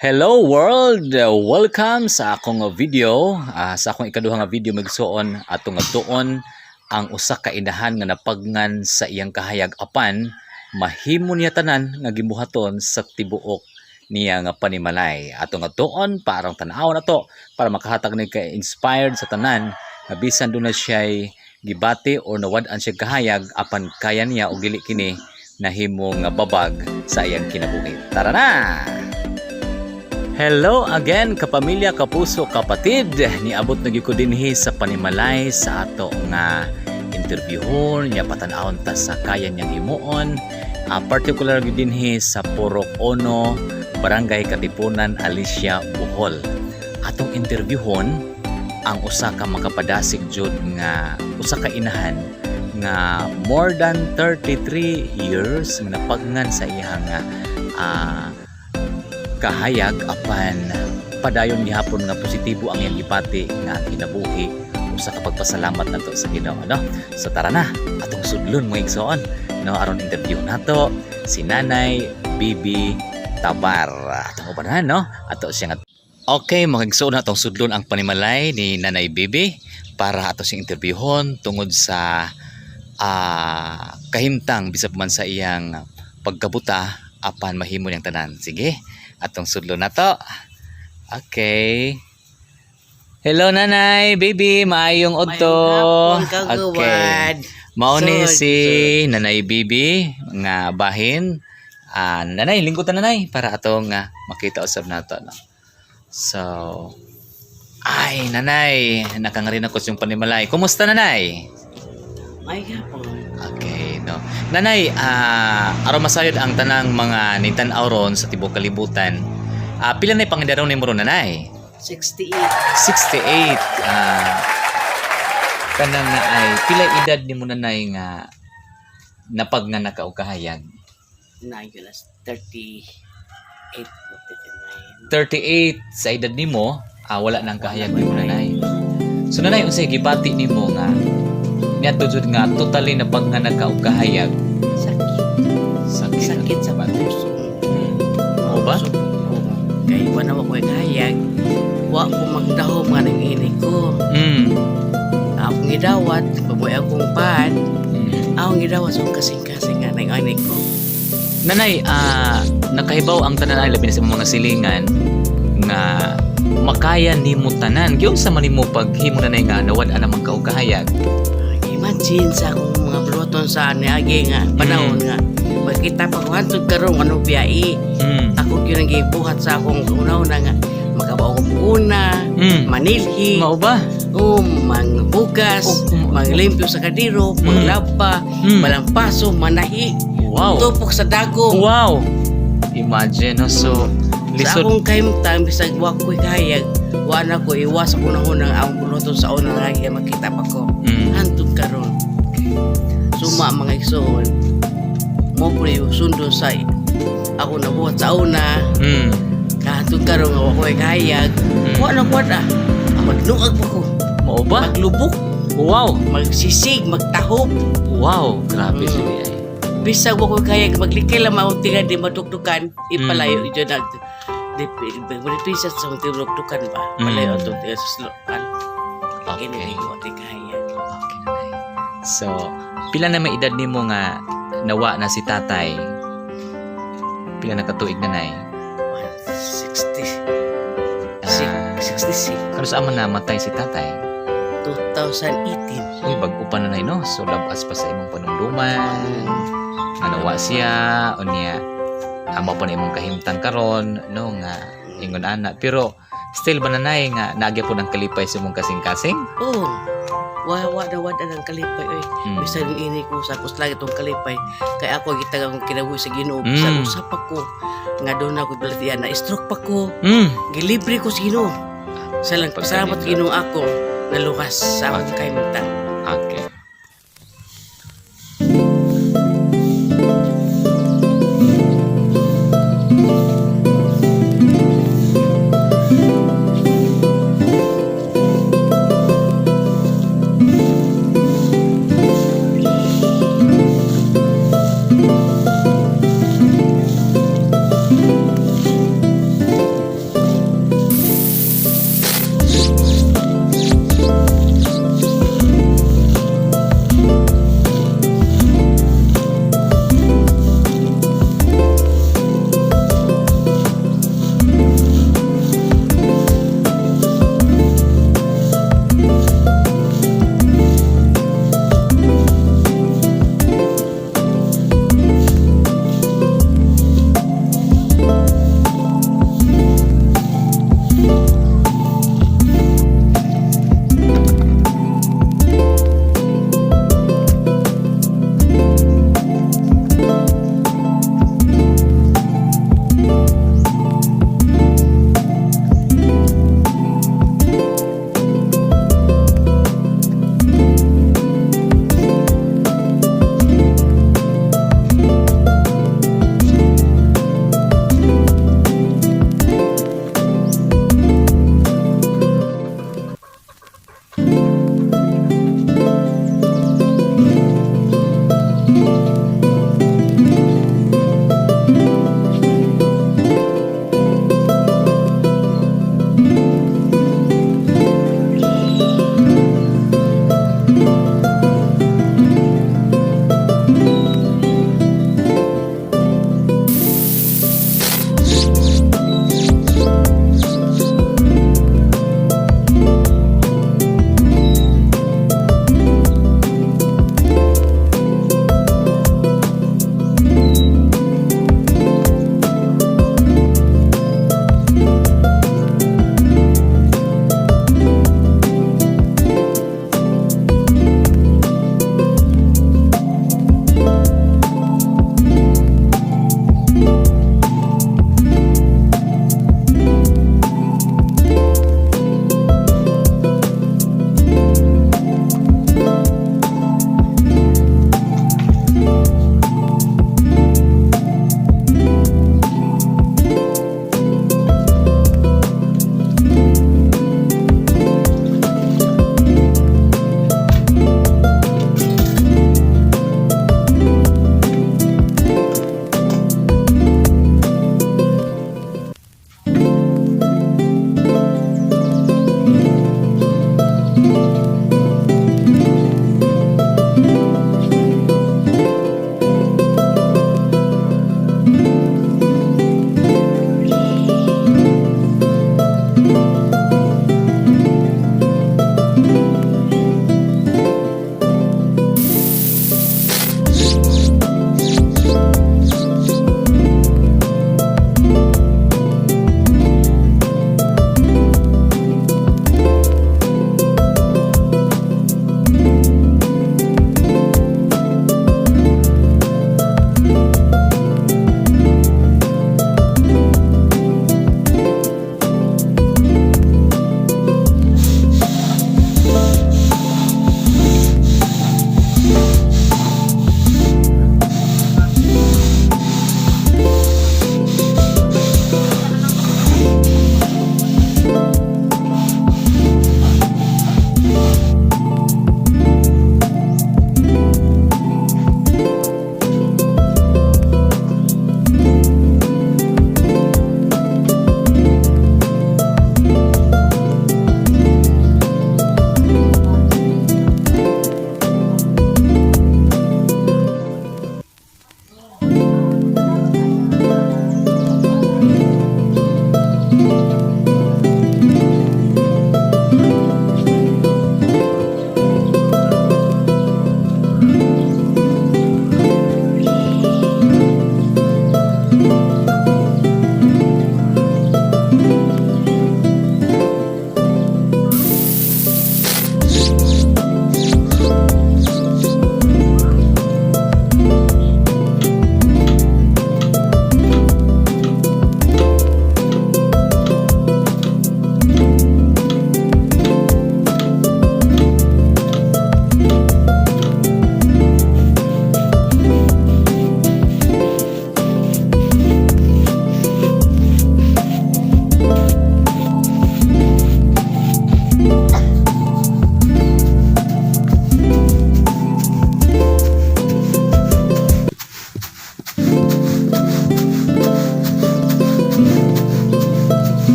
Hello world! Welcome sa akong video. Sa akong ikaduha nga video magsuon atong tuon ang usa ka inahan nga napagngan sa iyang kahayag apan mahimo niya tanan nga gibuhaton sa tibuok niya nga panimalay. Atong tuon parang tan-aw na to para makahatag ni ka inspired sa tanan nga bisan do na siya gibati or nawad-an siya kahayag apan kaya niya og dili kini nahimo nga babag sa iyang kinabuhi. Tara na! Hello again kapamilya, kapuso, kapatid. Niabot na gyud ko dinhi sa panimalay sa ato nga interviewon nya patan-awon ta sa kaya niyang himuon. Particular gyud dinhi sa Purok Ono, Barangay Katipunan, Alicia, Bohol. Atong interviewon ang usa ka makapadasig jud nga usa ka inahan nga more than 33 years nga napagngan sa iyang kahayag apan padayon gihapon nga positibo ang iyang gipati nga kinabuhi usa ka pagpasalamat nato sa Ginoo, no? So tara na atong sudlon mga igsoon, no, aron interview nato si Nanay Bibi Tabar. Atong ubanan, no, ato siya nga. Okay mga igsoon, atong sudlon ang panimalay ni Nanay Bibi para ato siyang interviewon tungod sa kahimtang bisag man sa iyang pagkabuta apan mahimo niyang tanan. Sige, atong sudlo na to. Okay. Hello Nanay, Bibi, maayong udto. Okay. Mao ni si Nanay Bibi nga bahin. Nanay, lingkutan Nanay para atong makita usab nato, no. So, ay Nanay, nakangarin ako sa panimalay. Kumusta Nanay? May hapon. Okay, no. Nanay, aron masayod ang tanang mga nintan-aw ron sa tibuok kalibutan. Pila na pangidaraw ni mo ron, Nanay? 68. 68. Kanang na ay pila edad ni mo, Nanay, nga napag nga nakaog kahayag? Nagulas 38. 38 sa edad nimo, wala nang kahayag ni mo, Nanay. So Nanay, unsay gibati nimo nga niadto jud nga totally napag nga nakaog kahayag? Sakit sa puso. Oo ba? Kaya wala ko kahayag. Wa ko magdahom nga ng inig ko. Akong gidawat, pamoy akong pan. Akong gidawat sa kasing-kasing nga ng inig ko. Nanay, nakahibaw ang tanan ay labi na sa mga silingan nga makaya nimo tanan. Gyud sa man nimo paghimo Nanay nga nawad-an namang kaog kahayag? Imagine sa akong mga bluton sa niagi nga panahon nga magkita pa ko hantod karon ano biyai. Ako gyud ang gibuhat sa akong una-una nga makabaw ko una, manilhi. Mao ba? Mangbugas, maglimpyo sa kadiro, maglaba, malampaso, manahi. Wow. Tupok sa dagong. Wow. Imagine, no? So, Sa lisod. akong kaimtang bisag wa ko'y kahayag, wa na ko iwas ako na unang akong buluton sa unang lagi makita pa ko. Hantod karon. Suma mga igsoon. Mo pre sundo sa ako nabuhat sa una. Kahantod karon nga wa ko'y kahayag. Wa na kwada. Magnuag pa ko. Mao ba? Maglubok, Wow. magsisig, magtahop. Wow. Grabe siya ay. Bisag wa ko'y kahayag maglikay lang mauntingan di madukdukan ipalayo ito na Pisa sa mga tinulog-tukan ba? Malayo ito sa slokan. Okay. Ginigawati kahayag. Okay, Nanay. So, pila na may edad nimo nga nawa na si tatay? Pila na katuig, Nanay? 66. Kano sa man namatay si tatay? 2018. Uy, bago pa Nanay, no? So, labas pa sa imong panumduman. Nga nawa siya, o niya, amo pa na imong kahimtang karon, no? Nga, ingon ana. Pero, still ba Nanay nga nagya po ng kalipay sa imong kasing-kasing? Oo. Wada ng kalipay. Oy. Bisa rin ini ko sa kuslag itong kalipay. Kaya ako gitagang kinabuhi sa Ginoo. Bisa usap ako. Nga doon ako balatian na stroke pa ko. Gilibre ko sa Ginoo. Salamat Ginoo ako nalukas sa akong kaimtang. Okay.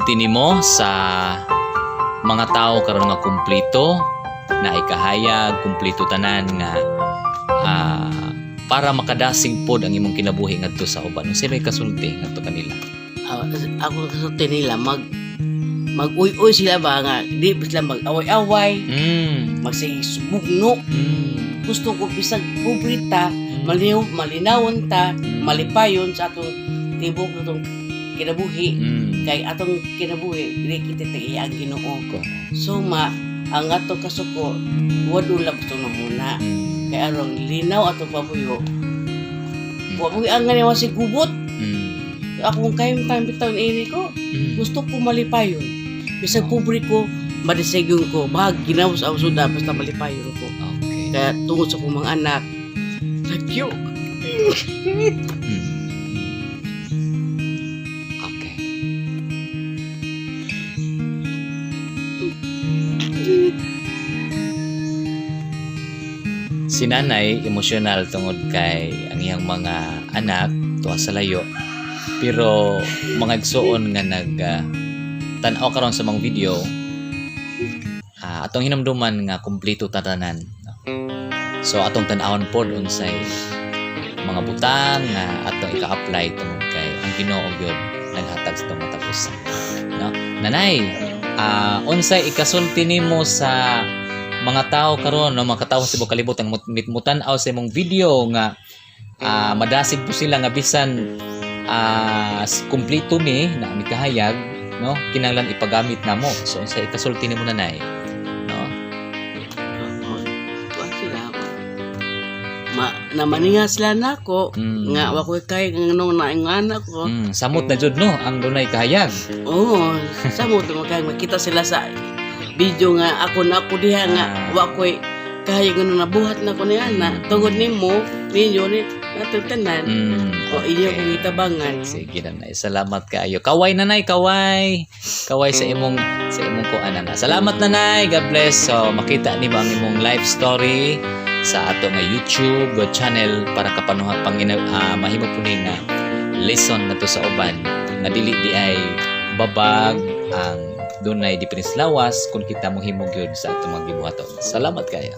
ikasulti nimo sa mga tao karon nga kumpleto na ikahayag, kumpleto tanan nga para makadasig pod ang imong kinabuhi ngadto sa uban. Unsa may kasulti ngadto kanila? Ako kasulti nila mag-uy-uy sila ba nga di ba sila mag-away-away, magsisubugno. Gusto ko bisag pubrita, malinawon ta, malipayon sa atong tibok atong kinabuhi. Kay atong kinabuhi dili kita ang Ginoo ko. So ang atong kasuko wadula gusto na muna. Kay aron linaw atong pabuyo. Wa mo ang nga si gubot. Ako kung kayong time bitaw ini ko, gusto ko malipayon. Bisag pobre ko, madisegyon ko, bahag ginawa sa suda basta malipayon ko. Okay. Kaya tungod sa kong mga anak, thank you. Okay. Si nanay emosyonal tungod kay ang iyang mga anak tuwa sa layo. Pero mga igsoon nga tan-aw karon sa mga video, atong hinumduman nga kumpleto tatanan. So atong tan-awon pod unsay mga butang nga atong ika-apply tungod kay ang Ginoo gyud naghatag sa itong katapusan. No? Nanay, unsay ikasulti nimo sa mga tao karon, no, mga katao sa kalibutan mutan-aw sa imong video nga madasig po sila nga bisan kumpleto ni na mikahayag, no, kinahanglan ipagamit namo. So unsay ikasulti nimo nanay, no? Tuwa sila namaninga sila nako nga wa ko kay nganong na ang anak ko. Samot na jud no ang dunay kahayag. Oo, samot mo kay makita sila sa video nga ako diha nga wa ko kaya nga nabuhat na ko ni ana tungod nimo ninyo ni natutanan. O iyo kong itabangan. Sige nanay, salamat kaayo. Kaway nanay, kaway sa imong kuan na. Salamat nanay, God bless. So makita ni ba ang imong life story sa ato nga YouTube channel para kapanuha mahimo po ni nga lesson na to sa uban nga dili di ay babag ang dunay difference lawas kung kita mo himo gyud sa ato mga gibuhaton. Salamat kayo.